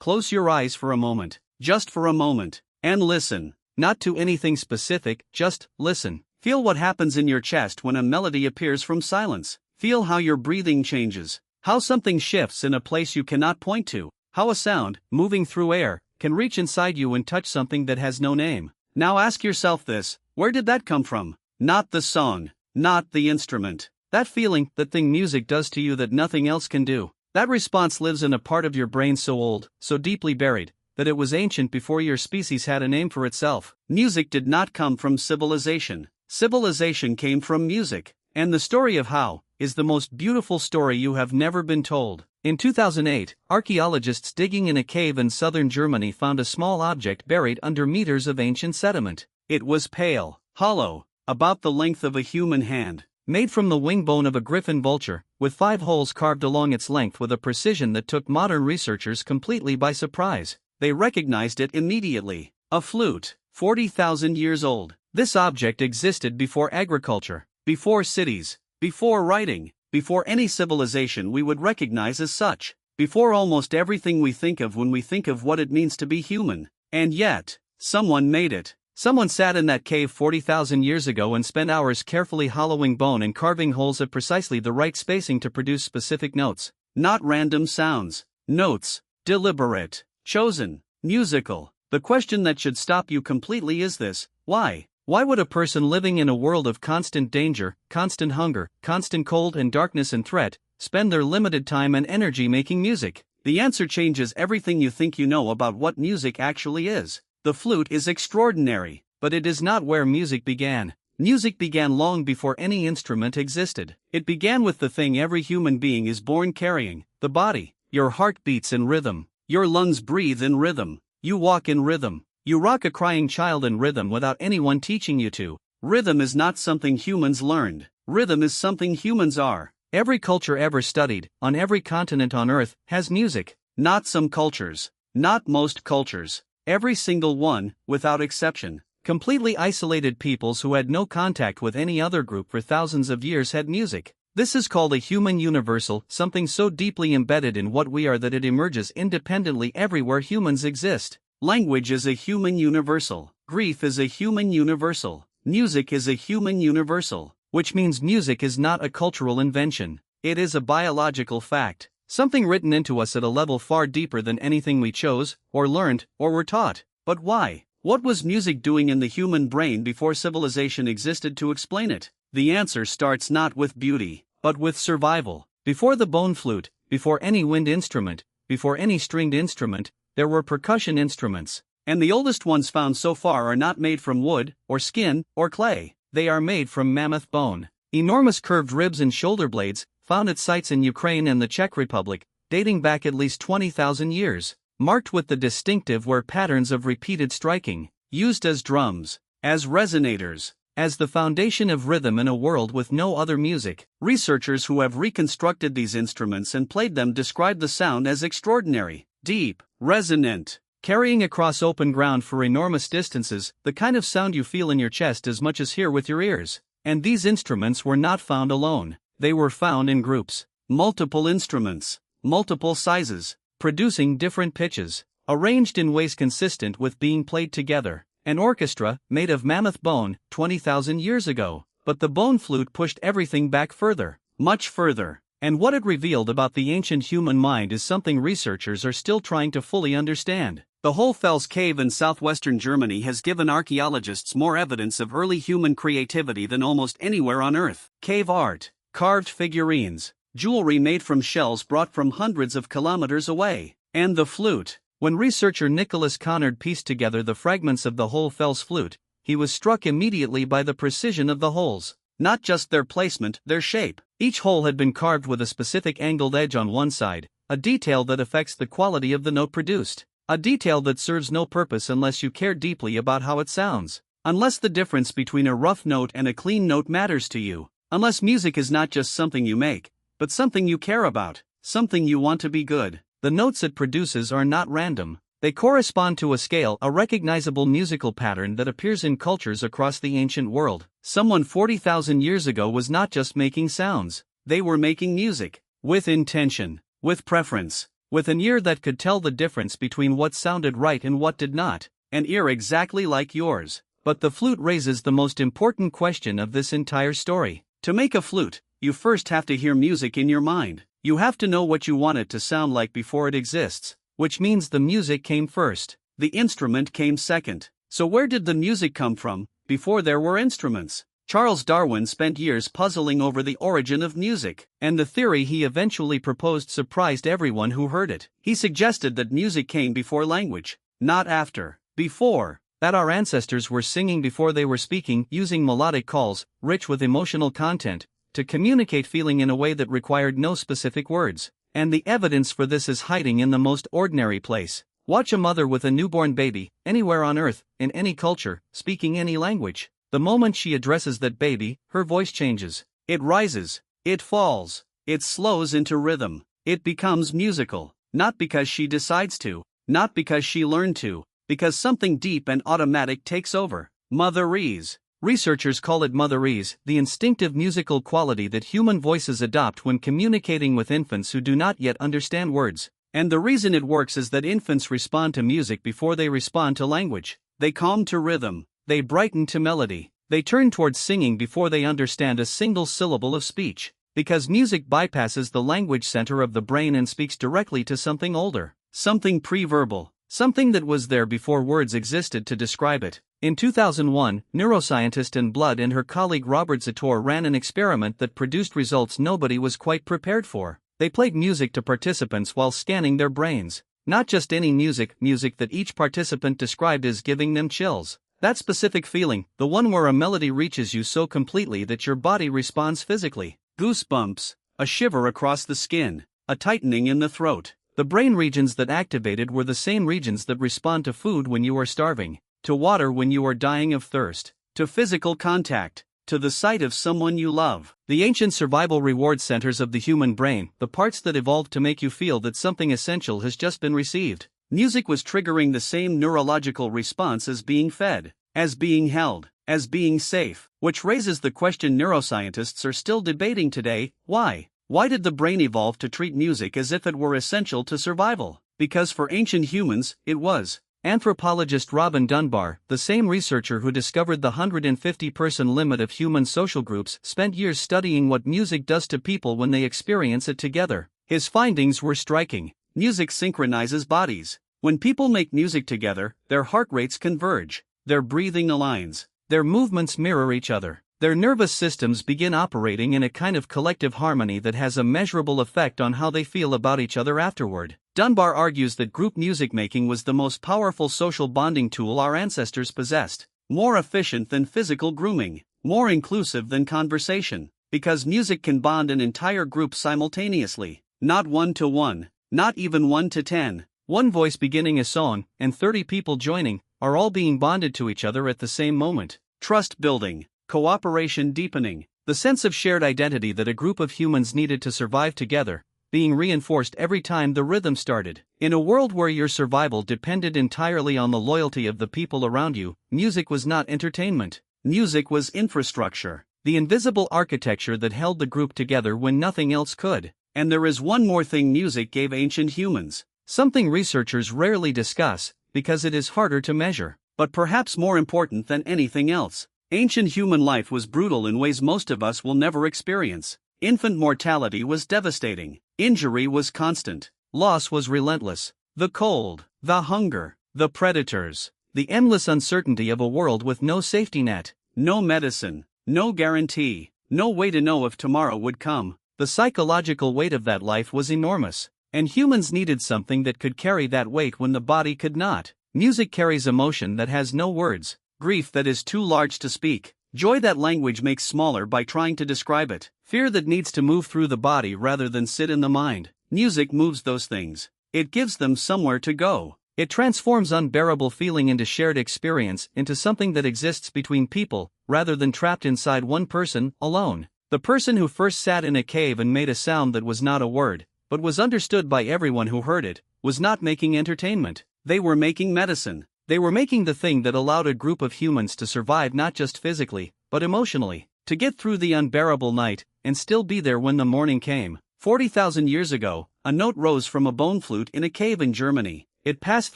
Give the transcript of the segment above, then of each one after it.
Close your eyes for a moment, just for a moment, and listen. Not to anything specific, just listen. Feel what happens in your chest when a melody appears from silence. Feel how your breathing changes, how something shifts in a place you cannot point to, how a sound, moving through air, can reach inside you and touch something that has no name. Now ask yourself this: where did that come from? Not the song, not the instrument. That feeling, that thing music does to you that nothing else can do. That response lives in a part of your brain so old, so deeply buried, that it was ancient before your species had a name for itself. Music did not come from civilization. Civilization came from music. And the story of how is the most beautiful story you have never been told. In 2008, archaeologists digging in a cave in southern Germany found a small object buried under meters of ancient sediment. It was pale, hollow, about the length of a human hand, made from the wing bone of a griffin vulture, with 5 holes carved along its length with a precision that took modern researchers completely by surprise. They recognized it immediately. A flute, 40,000 years old. This object existed before agriculture, before cities, before writing, before any civilization we would recognize as such, before almost everything we think of when we think of what it means to be human. And yet, someone made it. Someone sat in that cave 40,000 years ago and spent hours carefully hollowing bone and carving holes at precisely the right spacing to produce specific notes. Not random sounds. Notes. Deliberate. Chosen. Musical. The question that should stop you completely is this: why? Why would a person living in a world of constant danger, constant hunger, constant cold and darkness and threat, spend their limited time and energy making music? The answer changes everything you think you know about what music actually is. The flute is extraordinary, but it is not where music began. Music began long before any instrument existed. It began with the thing every human being is born carrying: the body. Your heart beats in rhythm. Your lungs breathe in rhythm. You walk in rhythm. You rock a crying child in rhythm without anyone teaching you to. Rhythm is not something humans learned. Rhythm is something humans are. Every culture ever studied, on every continent on Earth, has music. Not some cultures. Not most cultures. Every single one, without exception. Completely isolated peoples who had no contact with any other group for thousands of years had music. This is called a human universal, something so deeply embedded in what we are that it emerges independently everywhere humans exist. Language is a human universal. Grief is a human universal. Music is a human universal, which means music is not a cultural invention. It is a biological fact, something written into us at a level far deeper than anything we chose, or learned, or were taught. But why? What was music doing in the human brain before civilization existed to explain it? The answer starts not with beauty, but with survival. Before the bone flute, before any wind instrument, before any stringed instrument, there were percussion instruments, and the oldest ones found so far are not made from wood, or skin, or clay. They are made from mammoth bone. Enormous curved ribs and shoulder blades, found at sites in Ukraine and the Czech Republic, dating back at least 20,000 years, marked with the distinctive wear patterns of repeated striking, used as drums, as resonators, as the foundation of rhythm in a world with no other music. Researchers who have reconstructed these instruments and played them describe the sound as extraordinary, deep, resonant, carrying across open ground for enormous distances, the kind of sound you feel in your chest as much as hear with your ears. And these instruments were not found alone. They were found in groups. Multiple instruments, multiple sizes, producing different pitches, arranged in ways consistent with being played together. An orchestra, made of mammoth bone, 20,000 years ago. But the bone flute pushed everything back further, much further. And what it revealed about the ancient human mind is something researchers are still trying to fully understand. The Hohle Fels cave in southwestern Germany has given archaeologists more evidence of early human creativity than almost anywhere on Earth. Cave art, carved figurines, jewelry made from shells brought from hundreds of kilometers away, and the flute. When researcher Nicholas Conrad pieced together the fragments of the Hohle Fels flute, he was struck immediately by the precision of the holes. Not just their placement, their shape. Each hole had been carved with a specific angled edge on one side, a detail that affects the quality of the note produced. A detail that serves no purpose unless you care deeply about how it sounds. Unless the difference between a rough note and a clean note matters to you. Unless music is not just something you make, but something you care about, something you want to be good. The notes it produces are not random. They correspond to a scale, a recognizable musical pattern that appears in cultures across the ancient world. Someone 40,000 years ago was not just making sounds. They were making music. With intention. With preference. with an ear that could tell the difference between what sounded right and what did not, an ear exactly like yours. But the flute raises the most important question of this entire story. To make a flute, you first have to hear music in your mind. You have to know what you want it to sound like before it exists, which means the music came first. The instrument came second. So where did the music come from, before there were instruments? Charles Darwin spent years puzzling over the origin of music, and the theory he eventually proposed surprised everyone who heard it. He suggested that music came before language, not after. Before, that our ancestors were singing before they were speaking, using melodic calls, rich with emotional content, to communicate feeling in a way that required no specific words. And the evidence for this is hiding in the most ordinary place. Watch a mother with a newborn baby, anywhere on earth, in any culture, speaking any language. The moment she addresses that baby, her voice changes. It rises, it falls, it slows into rhythm. It becomes musical, not because she decides to, not because she learned to, because something deep and automatic takes over. Motherese. Researchers call it motherese, the instinctive musical quality that human voices adopt when communicating with infants who do not yet understand words. And the reason it works is that infants respond to music before they respond to language. They calm to rhythm. They brighten to melody. They turn towards singing before they understand a single syllable of speech. Because music bypasses the language center of the brain and speaks directly to something older, something pre-verbal, something that was there before words existed to describe it. In 2001, neuroscientist and Blood and her colleague Robert Zator ran an experiment that produced results nobody was quite prepared for. They played music to participants while scanning their brains. Not just any music that each participant described as giving them chills. That specific feeling, the one where a melody reaches you so completely that your body responds physically. Goosebumps, a shiver across the skin, a tightening in the throat. The brain regions that activated were the same regions that respond to food when you are starving, to water when you are dying of thirst, to physical contact, to the sight of someone you love. The ancient survival reward centers of the human brain, the parts that evolved to make you feel that something essential has just been received. Music was triggering the same neurological response as being fed, as being held, as being safe, which raises the question neuroscientists are still debating today: why? Why did the brain evolve to treat music as if it were essential to survival? Because for ancient humans, it was. Anthropologist Robin Dunbar, the same researcher who discovered the 150-person limit of human social groups, spent years studying what music does to people when they experience it together. His findings were striking. Music synchronizes bodies. When people make music together, their heart rates converge, their breathing aligns, their movements mirror each other. Their nervous systems begin operating in a kind of collective harmony that has a measurable effect on how they feel about each other afterward. Dunbar argues that group music making was the most powerful social bonding tool our ancestors possessed, more efficient than physical grooming, more inclusive than conversation, because music can bond an entire group simultaneously, not 1-to-1, not even 1-to-10. One voice beginning a song, and 30 people joining, are all being bonded to each other at the same moment. Trust building, cooperation deepening, the sense of shared identity that a group of humans needed to survive together, being reinforced every time the rhythm started. In a world where your survival depended entirely on the loyalty of the people around you, music was not entertainment. Music was infrastructure, the invisible architecture that held the group together when nothing else could. And there is one more thing music gave ancient humans, something researchers rarely discuss, because it is harder to measure, but perhaps more important than anything else. Ancient human life was brutal in ways most of us will never experience. Infant mortality was devastating. Injury was constant. Loss was relentless. The cold, the hunger, the predators, the endless uncertainty of a world with no safety net, no medicine, no guarantee, no way to know if tomorrow would come. The psychological weight of that life was enormous, and humans needed something that could carry that weight when the body could not. Music carries emotion that has no words, grief that is too large to speak, joy that language makes smaller by trying to describe it, fear that needs to move through the body rather than sit in the mind. Music moves those things. It gives them somewhere to go. It transforms unbearable feeling into shared experience, into something that exists between people, rather than trapped inside one person, alone. The person who first sat in a cave and made a sound that was not a word, but was understood by everyone who heard it, was not making entertainment. They were making medicine. They were making the thing that allowed a group of humans to survive not just physically, but emotionally, to get through the unbearable night, and still be there when the morning came. 40,000 years ago, A note rose from a bone flute in a cave in Germany. It passed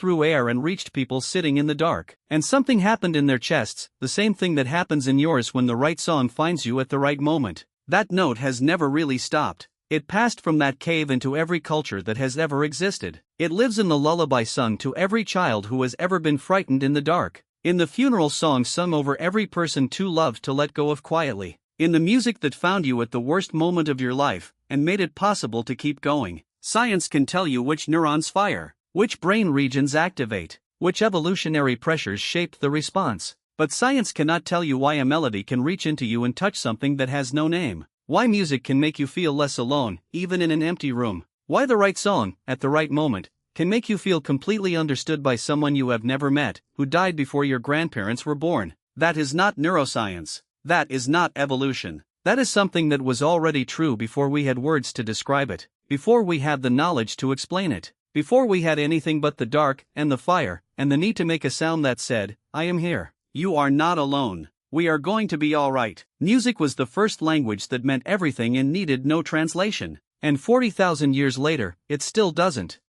through air and reached people sitting in the dark. And something happened in their chests, the same thing that happens in yours when the right song finds you at the right moment. That note has never really stopped. It passed from that cave into every culture that has ever existed. It lives in the lullaby sung to every child who has ever been frightened in the dark. In the funeral song sung over every person too loved to let go of quietly. In the music that found you at the worst moment of your life, and made it possible to keep going. Science can tell you which neurons fire, which brain regions activate, which evolutionary pressures shaped the response. But science cannot tell you why a melody can reach into you and touch something that has no name. Why music can make you feel less alone, even in an empty room. Why the right song, at the right moment, can make you feel completely understood by someone you have never met, who died before your grandparents were born. That is not neuroscience. That is not evolution. That is something that was already true before we had words to describe it, before we had the knowledge to explain it, before we had anything but the dark, and the fire, and the need to make a sound that said, I am here. You are not alone. We are going to be alright. Music was the first language that meant everything and needed no translation. And 40,000 years later, it still doesn't.